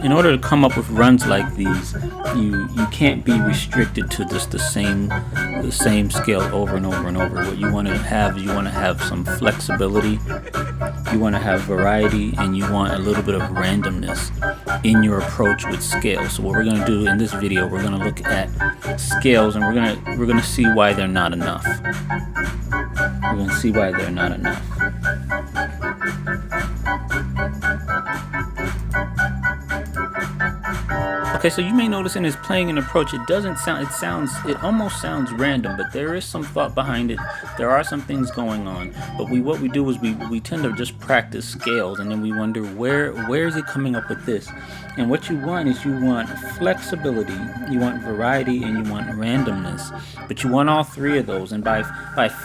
In order to come up with runs like these, you can't be restricted to just the same scale over and over and over. What you want to have is you want to have some flexibility, you want to have variety, and you want a little bit of randomness in your approach with scales. So what we're going to do in this video, we're going to look at scales, and we're going to see why they're not enough. We're going to see why they're not enough. Okay, so you may notice in his playing and approach, it almost sounds random, but there is some thought behind it. There are some things going on, but what we do is we tend to just practice scales, and then we wonder where is he coming up with this? And what you want is you want flexibility, you want variety, and you want randomness. But you want all three of those, and by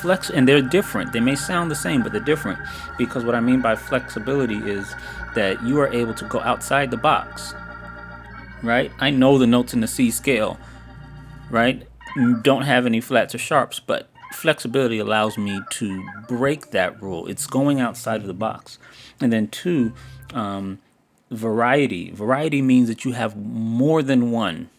flex, and they're different. They may sound the same, but they're different, because what I mean by flexibility is that you are able to go outside the box. Right? I know the notes in the C scale, right? Don't have any flats or sharps, but flexibility allows me to break that rule. It's going outside of the box. And then two, variety. Variety means that you have more than one,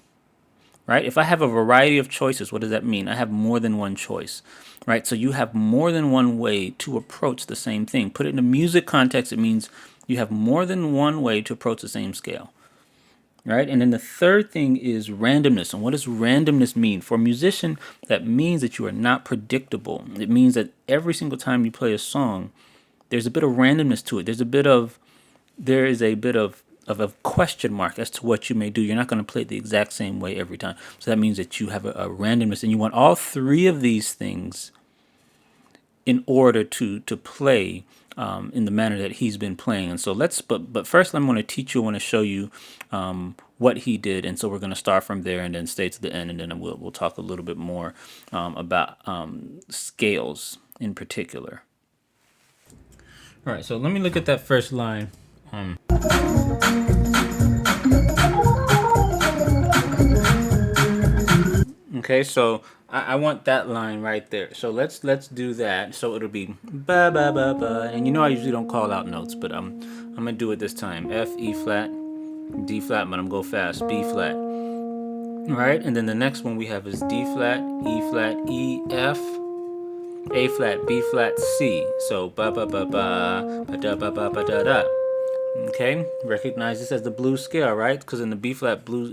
right? If I have a variety of choices, what does that mean? I have more than one choice, right? So you have more than one way to approach the same thing. Put it in a music context, it means you have more than one way to approach the same scale. Right? And then the third thing is randomness. And what does randomness mean? For a musician, that means that you are not predictable. It means that every single time you play a song, there's a bit of randomness to it. There is a bit of a question mark as to what you may do. You're not going to play it the exact same way every time. So that means that you have a randomness, and you want all three of these things in order to play in the manner that he's been playing. And so but first I'm going to teach you, I want to show you what he did. And so we're going to start from there and then stay to the end, and then we'll talk a little bit more about scales in particular. All right, so let me look at that first line. Okay, so I want that line right there. So let's do that. So it'll be ba ba ba ba, and you know I usually don't call out notes, but I'm gonna do it this time. F, E flat, D flat, but I'm gonna go fast. B flat. All right, and then the next one we have is D flat, E, F, A flat, B flat, C. So ba ba ba ba ba da ba ba ba da da. Okay, recognize this as the blues scale, right? Because in the B flat blues,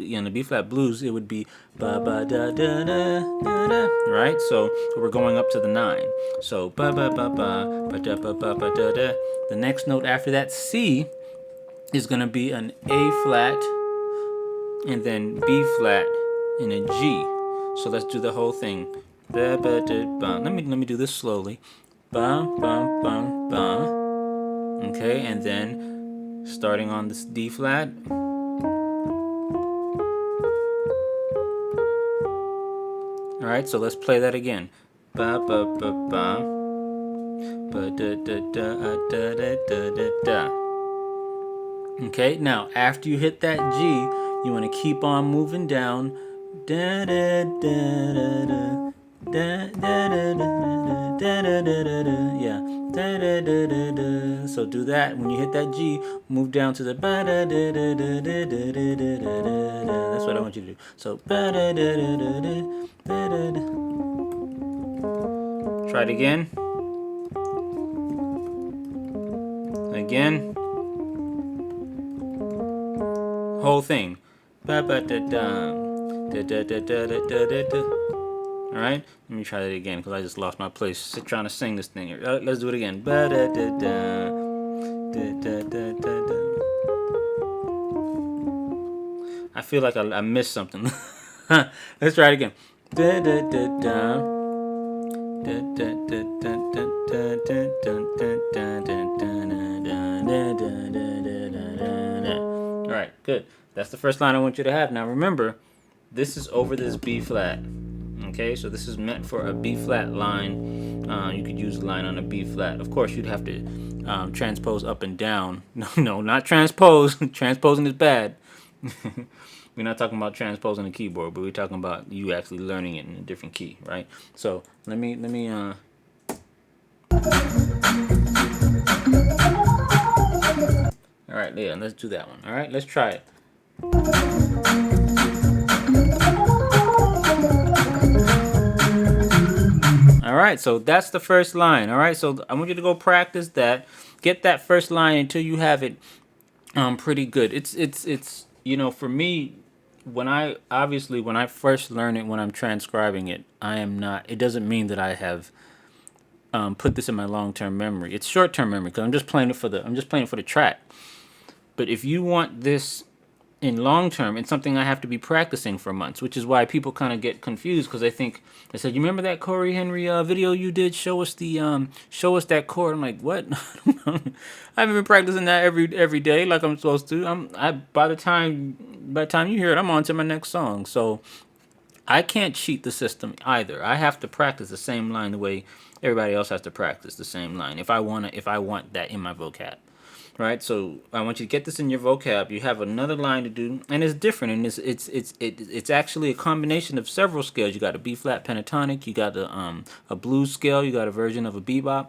it would be ba ba da da da da da, right? So we're going up to the 9. So ba ba ba ba ba da ba ba ba da da. The next note after that, C, is gonna be an A flat, and then B flat, and a G. So let's do the whole thing. Ba ba da ba. Let me do this slowly. Ba ba ba ba. Okay, and then starting on this D flat, right, so let's play that again. Ba ba ba ba. Ba da da da da da da da da. Okay, now after you hit that G, you want to keep on moving down. Da da da da da. Da da da da da da da da da. Yeah. Da da da da da. So do that. When you hit that G, move down to the ba da da da da da da da da da da. That's what I want you to do. So ba da da da da da da da. Try it again. Again. Whole thing. Ba ba da da. Da da da da da da da da. All right, let me try that again because I just lost my place trying to sing this thing here. Let's do it again. Ba da da da. Da da da da da. I feel like I missed something. Let's try it again. Da da da da. Da da da da da da da da da da. All right, good. That's the first line I want you to have. Now remember, this is over this B flat. Okay, so this is meant for a B flat line. You could use a line on a B flat. Of course, you'd have to transpose up and down. No, not transpose. Transposing is bad. We're not talking about transposing the keyboard, but we're talking about you actually learning it in a different key, right? So let me. All right, yeah, let's do that one. All right, let's try it. All right, so that's the first line. All right, so I want you to go practice that. Get that first line until you have it pretty good. It's you know, for me, when I first learn it, when I'm transcribing it, it doesn't mean that I have put this in my long-term memory. It's short-term memory because I'm just playing it for the track. But if you want this in long term, it's something I have to be practicing for months, which is why people kind of get confused because they said, you remember that Corey Henry video you did? Show us that chord. I'm like, what? I haven't been practicing that every day like I'm supposed to. By the time you hear it, I'm on to my next song. So I can't cheat the system either. I have to practice the same line the way everybody else has to practice the same line if I want that in my vocab. Right, so I want you to get this in your vocab. You have another line to do, and it's different, and it's actually a combination of several scales. You got a B flat pentatonic, you got a blues scale, you got a version of a bebop.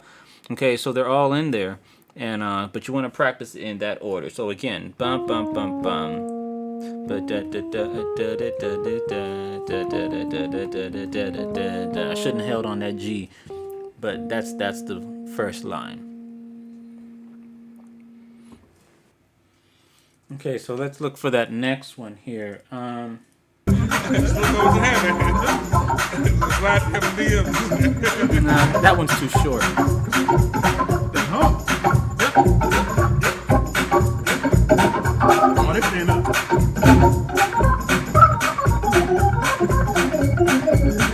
Okay, so they're all in there, and but you want to practice in that order. So again, bum bum bum bum. I shouldn't have held on that G, but that's the first line. Okay, so let's look for that next one here. That one's too short.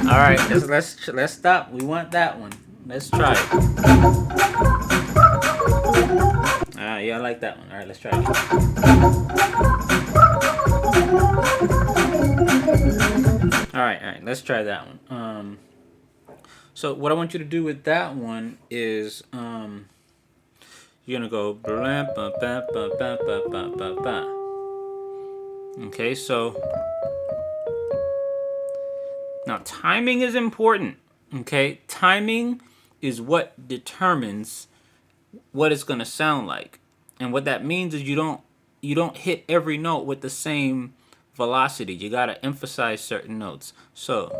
All right, let's stop. We want that one. Let's try it. Yeah, I like that one. All right, let's try it. All right, let's try that one. So what I want you to do with that one is you're gonna go. Okay, so now timing is important. Okay, timing is what determines what it's gonna sound like. And what that means is you don't hit every note with the same velocity. You gotta emphasize certain notes. So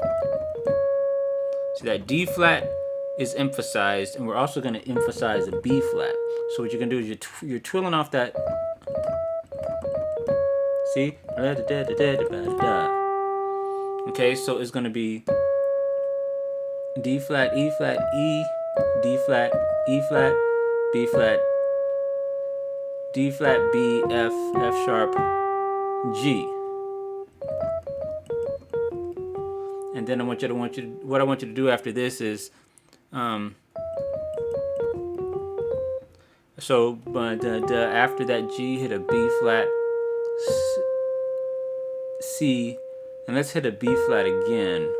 see that D flat is emphasized, and we're also gonna emphasize a B flat. So what you're gonna do is you're trilling off that. See? Okay, so it's gonna be D flat, E flat, E, D flat, E flat, B flat, D flat, B, F, F sharp, G. And then what I want you to do after this is, after that G, hit a B flat, C, and let's hit a B flat again.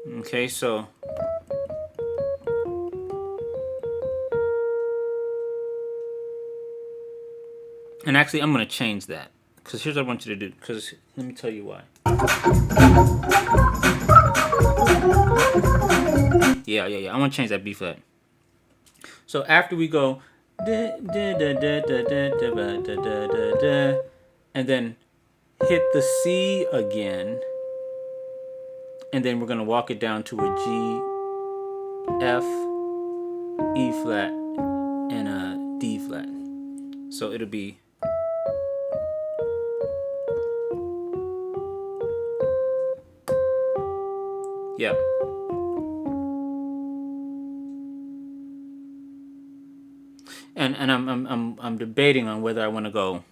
Okay, so and actually I'm gonna change that because here's what I want you to do. Because let me tell you why. Yeah. I want to change that B flat. So after we go, and then hit the C again, and then we're gonna walk it down to a G, F, E flat, and a D flat. So it'll be yeah. And I'm debating on whether I want to go.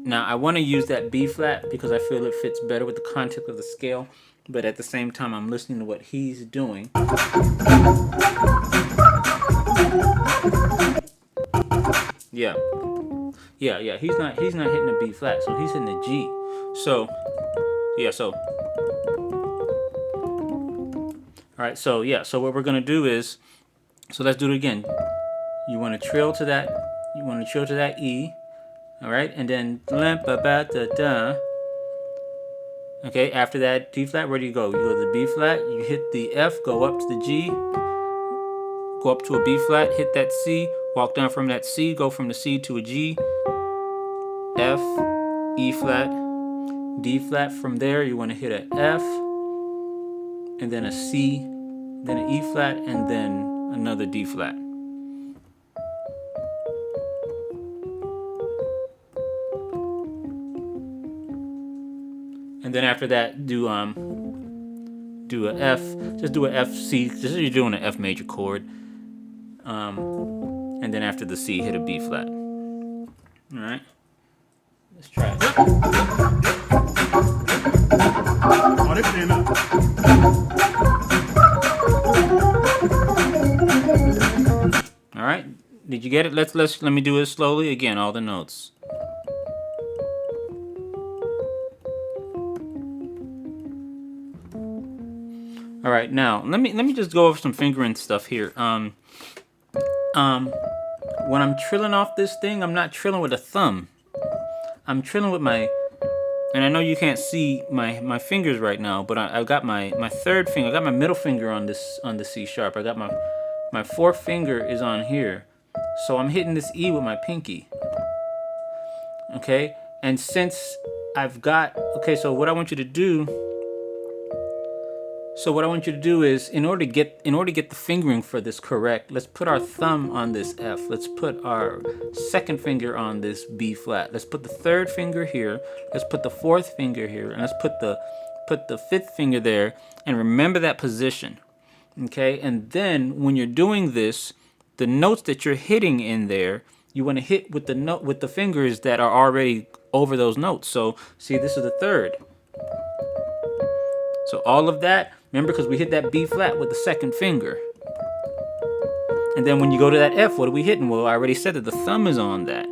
Now I want to use that B flat because I feel it fits better with the context of the scale, but at the same time I'm listening to what he's doing. Yeah. He's not hitting a B flat, so he's hitting a G. So yeah, so all right, so yeah, so what we're gonna do is, so let's do it again. You want to trill to that. You want to trill to that E. All right, and then okay, after that D flat, where do you go? You go to the B flat, you hit the F, go up to the G, go up to a B flat, hit that C, walk down from that C, go from the C to a G, F, E flat, D flat. From there, you want to hit a F, and then a C, then an E flat, and then another D flat. And then after that, do a F. Just do a F C. Just as you're doing an F major chord. And then after the C, hit a B flat. All right. Let's try it. All right. Did you get it? Let me do it slowly again. All the notes. All right, now let me just go over some fingering stuff here. When I'm trilling off this thing, I'm not trilling with a thumb. I'm trilling with my, and I know you can't see my fingers right now, but I've got my third finger. I got my middle finger on the C sharp. I got my fourth finger is on here, so I'm hitting this E with my pinky. Okay, and since I've got, okay, so what I want you to do. So what I want you to do is, in order to get the fingering for this correct, let's put our thumb on this F. Let's put our second finger on this B flat. Let's put the third finger here. Let's put the fourth finger here, and let's put the fifth finger there. And remember that position, okay? And then when you're doing this, the notes that you're hitting in there, you want to hit with the fingers that are already over those notes. So see, this is the third. So all of that, remember, because we hit that B flat with the second finger. And then when you go to that F, what are we hitting? Well, I already said that the thumb is on that,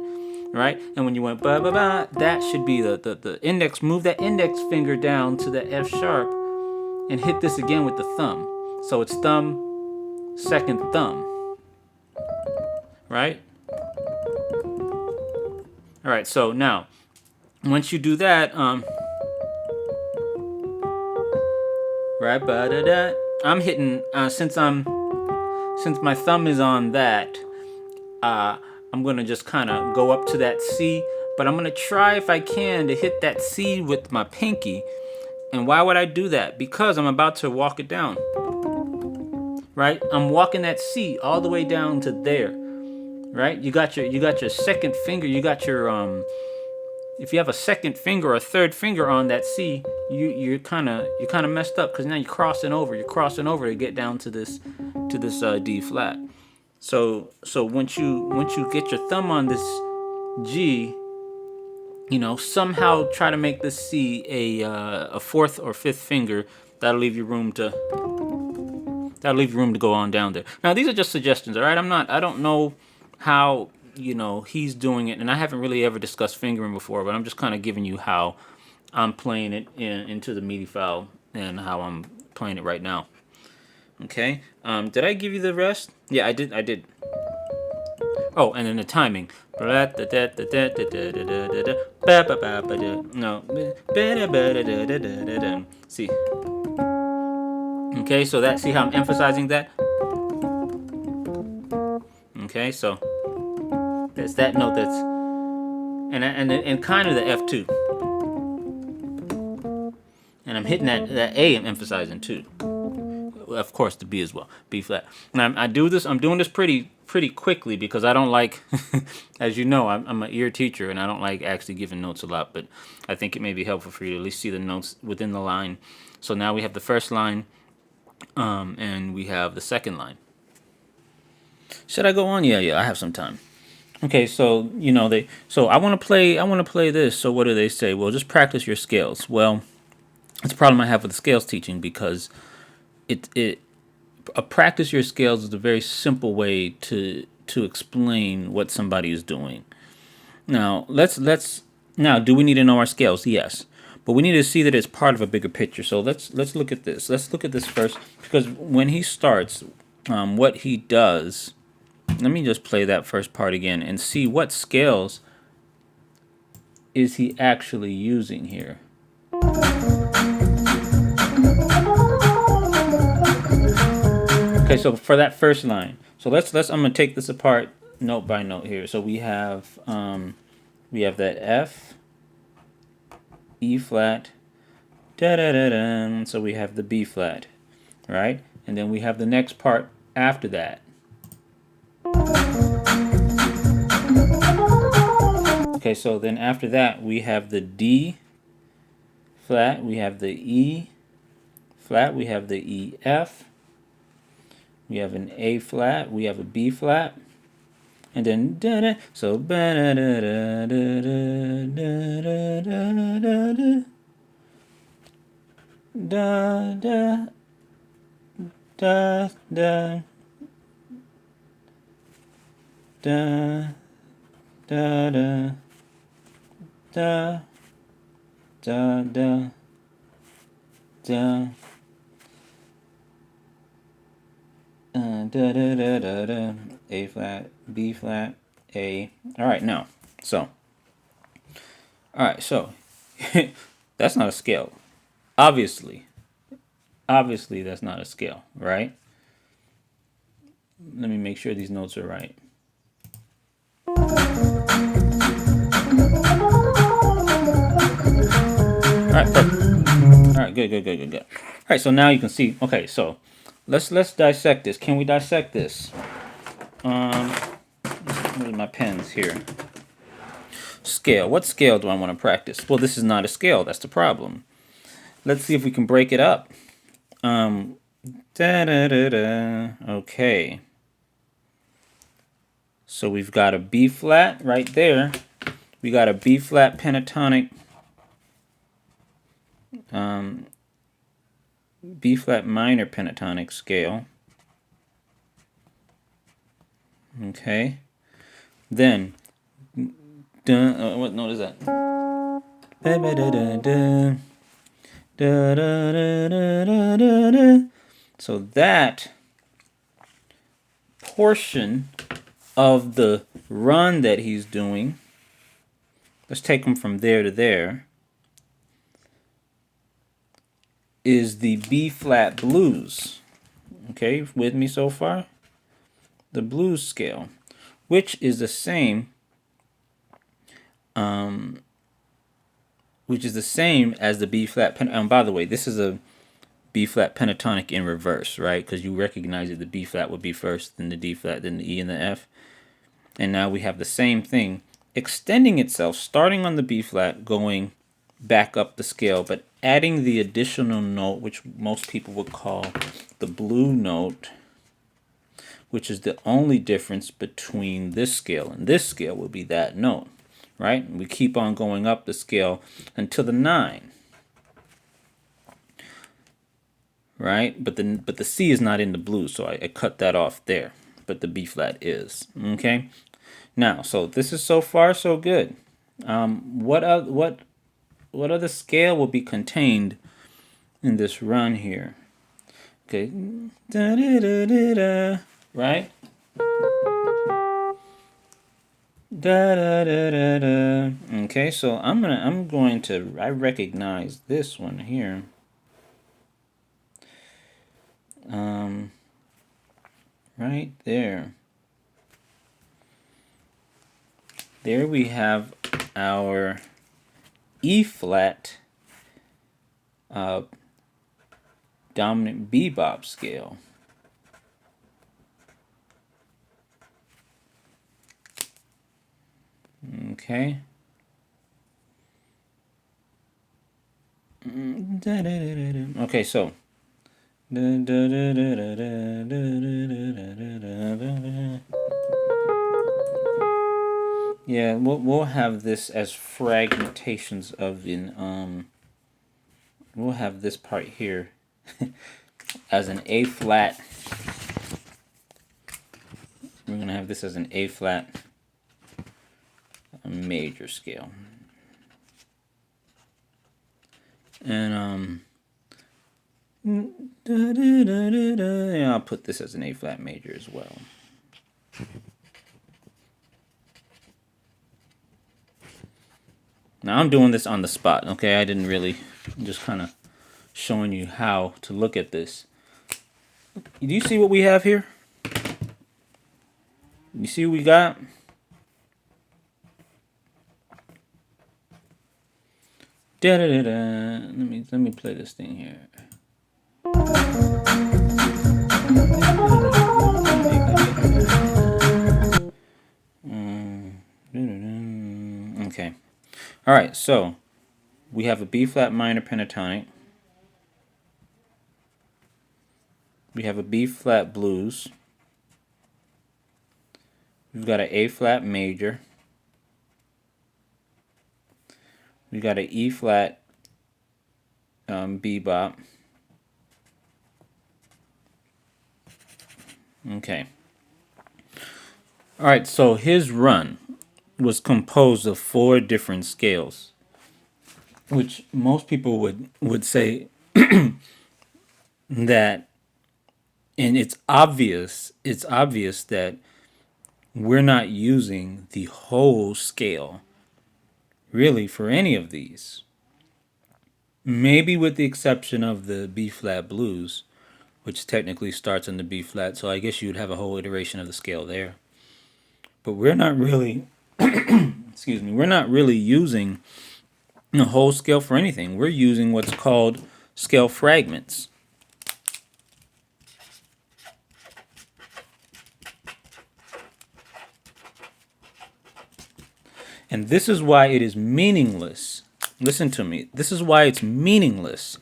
right? And when you went ba ba ba, that should be the index. Move that index finger down to the F sharp and hit this again with the thumb. So it's thumb, second thumb, right? All right, so now, once you do that, right, ba-da-da. I'm hitting, since my thumb is on that, I'm gonna just kind of go up to that C, but I'm gonna try, if I can, to hit that C with my pinky. And why would I do that? Because I'm about to walk it down, right? I'm walking that C all the way down to there, right? You got your second finger, you got your, if you have a second finger or a third finger on that C, you're kind of messed up, because now you're crossing over to get down to this D flat. So once you get your thumb on this G, you know, somehow try to make this C a fourth or fifth finger. That'll leave you room to go on down there. Now these are just suggestions, all right? I don't know how, you know, he's doing it, and I haven't really ever discussed fingering before, but I'm just kind of giving you how I'm playing it into the MIDI file and how I'm playing it right now. Okay. Did I give you the rest? Yeah, I did. I did. Oh, and then the timing. No. See. Okay, so that, see how I'm emphasizing that? Okay, so that's that note that's, and kind of the F2. And I'm hitting that A, I'm emphasizing too. Of course, the B as well, B flat. Now I'm doing this pretty quickly because I don't like, as you know, I'm an ear teacher and I don't like actually giving notes a lot. But I think it may be helpful for you to at least see the notes within the line. So now we have the first line, and we have the second line. Should I go on? Yeah, I have some time. Okay, so so I want to play this. So what do they say? Well, just practice your scales. Well, it's a problem I have with the scales teaching because it practice your scales is a very simple way to explain what somebody is doing. Now now, do we need to know our scales? Yes, but we need to see that it's part of a bigger picture. So let's look at this. Let's look at this first because when he starts, what he does. Let me just play that first part again and see what scales is he actually using here. Okay, so for that first line, so let's I'm gonna take this apart note by note here. So we have that F, E flat, da da da da. So we have the B flat, right? And then we have the next part after that. Okay, so then after that we have the D flat, we have the E flat, we have the E F, we have an A flat, we have a B flat, and then da da. So ba da da da da da da da da da da da da da da da da da. Da da da da da. A flat, B flat, A. All right, now, so, all right, so that's not a scale. Obviously, that's not a scale, right? Let me make sure these notes are right. All right, perfect. All right, good. All right, so now you can see. Okay, so let's dissect this. Can we dissect this? Where's my pens here? Scale. What scale do I want to practice? Well, this is not a scale. That's the problem. Let's see if we can break it up. Okay. So we've got a B flat right there. We got a B flat pentatonic. B flat minor pentatonic scale. Okay. Then, what note is that? So that portion of the run that he's doing, let's take him from there to there, is the B flat blues. Okay, with me so far? The blues scale, which is the same as the B flat by the way, this is a B flat pentatonic in reverse, right? Because you recognize that the B flat would be first, then the D flat, then the E and the F. And now we have the same thing extending itself, starting on the B flat, going back up the scale, but adding the additional note, which most people would call the blue note, which is the only difference between this scale and this scale would be that note, right? We keep on going up the scale until the 9, right? But the C is not in the blues, so I cut that off there, but the B flat is. Okay, now, so this is so far so good. What other scale will be contained in this run here? Okay, da, da, da, da, da. Right? Da, da, da, da, da. Okay, so I recognize this one here. Right there. There we have our E flat dominant bebop scale. Okay. Okay, so yeah, we'll have this as fragmentations of we'll have this part here as an A flat. We're gonna have this as an A flat major scale. And yeah, I'll put this as an A flat major as well. Now I'm doing this on the spot, okay? I didn't really, I'm just kind of showing you how to look at this. Do you see what we have here? You see what we got? Da da da da. Let me play this thing here. Okay. All right. So we have a B flat minor pentatonic. We have a B flat blues. We've got an A flat major. We got an E flat bebop. Okay. All right, so his run was composed of 4 different scales, which most people would say that, and it's obvious that we're not using the whole scale really for any of these. Maybe with the exception of the B flat blues, which technically starts in the B flat, so I guess you'd have a whole iteration of the scale there. But we're not really, excuse me, we're not really using the whole scale for anything. We're using what's called scale fragments. And this is why it is meaningless. Listen to me. This is why it's meaningless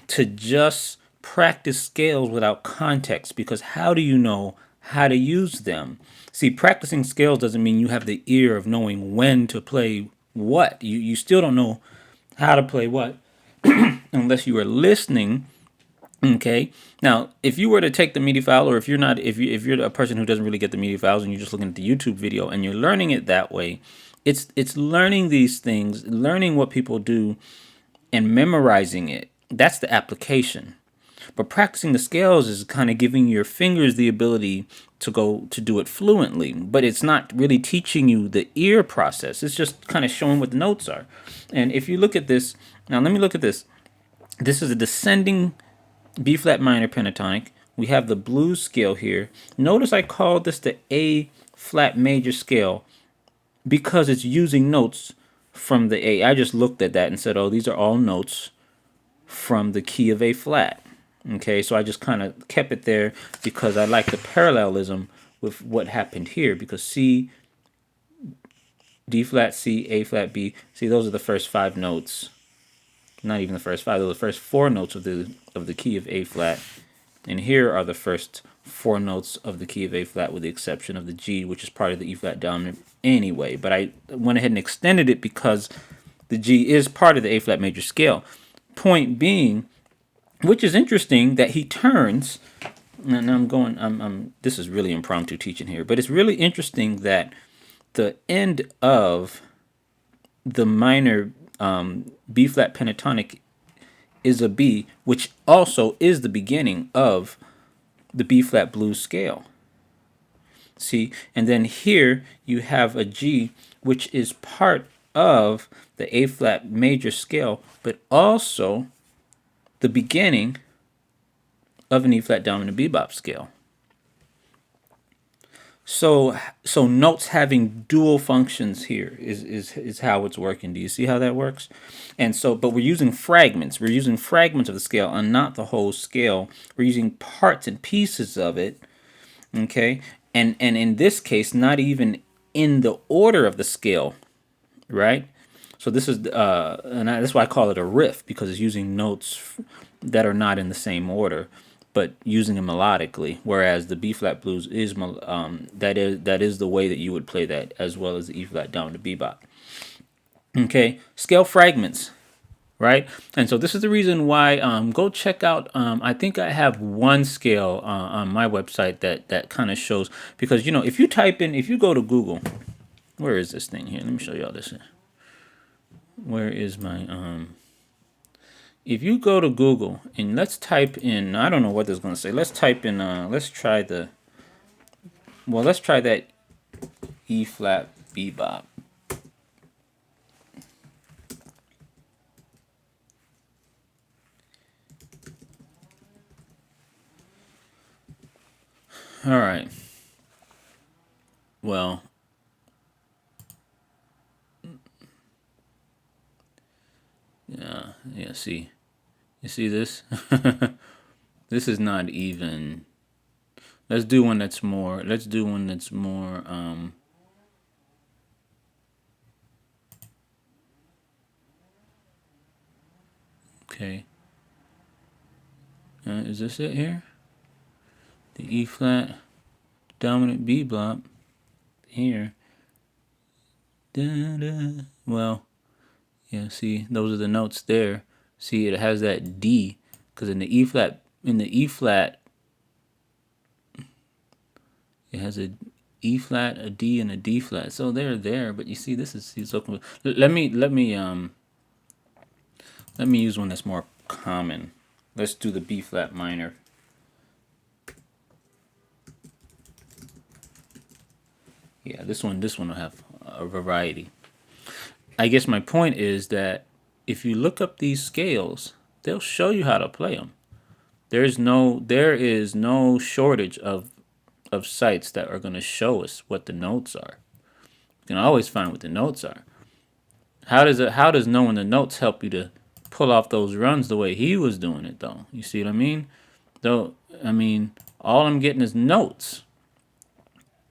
to just practice scales without context, because how do you know how to use them? See, practicing scales doesn't mean you have the ear of knowing when to play what. You still don't know how to play what unless you are listening. Okay. Now, if you were to take the MIDI file, or if you're a person who doesn't really get the MIDI files and you're just looking at the YouTube video and you're learning it that way, it's learning these things, learning what people do, and memorizing it. That's the application. But practicing the scales is kind of giving your fingers the ability to do it fluently. But it's not really teaching you the ear process. It's just kind of showing what the notes are. And if you look at this, now let me look at this. This is a descending B flat minor pentatonic. We have the blues scale here. Notice I called this the A flat major scale because it's using notes from the A. I just looked at that and said, oh, these are all notes from the key of A flat. Okay, so I just kind of kept it there because I like the parallelism with what happened here, because C, D flat, C, A flat, B. See, those are the first 5 notes. Not even the first 5, those are the first 4 notes of the key of A flat. And here are the first 4 notes of the key of A flat, with the exception of the G, which is part of the E flat dominant anyway. But I went ahead and extended it because the G is part of the A flat major scale. Point being, which is interesting, that he turns. Now this is really impromptu teaching here, but it's really interesting that the end of the minor B flat pentatonic is a B, which also is the beginning of the B flat blues scale. See, and then here you have a G, which is part of the A flat major scale, but also the beginning of an E flat dominant bebop scale. So notes having dual functions here is how it's working. Do you see how that works? And so, but we're using fragments. We're using fragments of the scale and not the whole scale. We're using parts and pieces of it. Okay, and in this case, not even in the order of the scale, right? So this is that's why I call it a riff, because it's using notes that are not in the same order, but using them melodically. Whereas the B flat blues is that is the way that you would play that, as well as the E flat down to bebop. Okay, scale fragments, right? And so this is the reason why go check out. I think I have one scale on my website that kind of shows, because if you type in, if you go to Google, where is this thing here? Let me show y'all this. Where is my if you go to Google and let's type in, I don't know what this is going to say. Let's type in, let's try that E flat bebop. All right. Well, yeah, see. You see this? This is not even. Let's do one that's more. Okay. Is this it here? The E flat dominant bebop here. Da-da. Well, yeah, see, those are the notes there. See, it has that D, because in the E flat, it has a E flat, a D, and a D flat. So they're there, but you see, this is so. Let me use one that's more common. Let's do the B flat minor. Yeah, this one will have a variety. I guess my point is that if you look up these scales, they'll show you how to play them. There is no shortage of sites that are going to show us what the notes are. You can always find what the notes are. How does knowing the notes help you to pull off those runs the way he was doing it, though? You see what I mean? Though, I mean, all I'm getting is notes.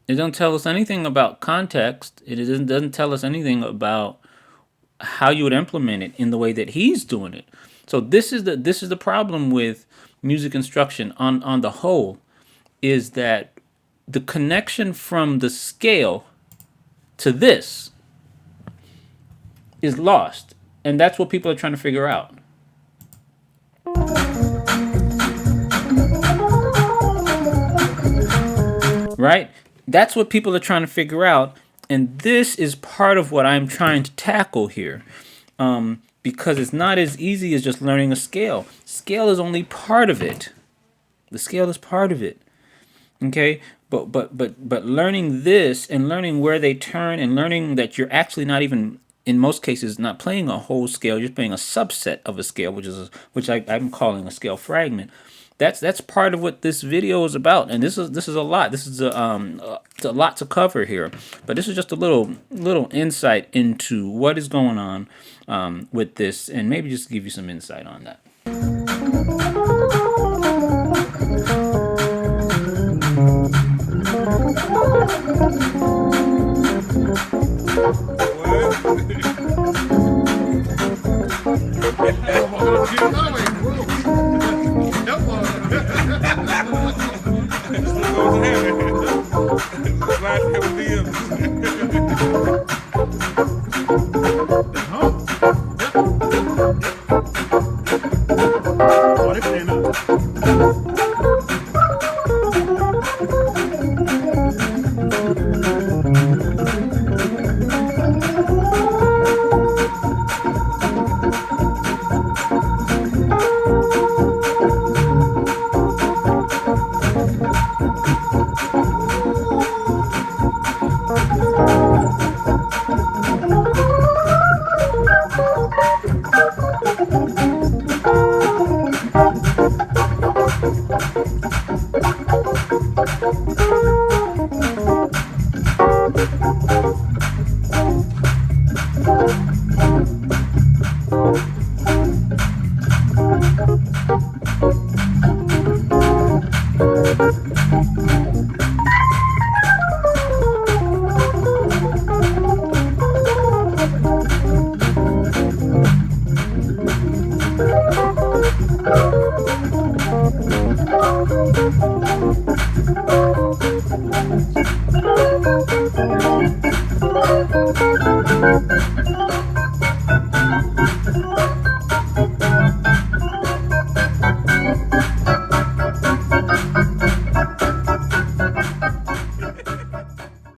It doesn't tell us anything about context. It doesn't tell us anything about how you would implement it in the way that he's doing it. So this is the problem with music instruction on the whole, is that the connection from the scale to this is lost, and that's what people are trying to figure out. Right? That's what people are trying to figure out, and this is part of what I'm trying to tackle here, because it's not as easy as just learning a scale. Scale is only part of it. The scale is part of it. Okay, but learning this and learning where they turn and learning that you're actually not even, in most cases, not playing a whole scale, you're playing a subset of a scale, which I'm calling a scale fragment. That's part of what this video is about, and this is a lot. This is it's a lot to cover here, but this is just a little insight into what is going on with this, and maybe just give you some insight on that.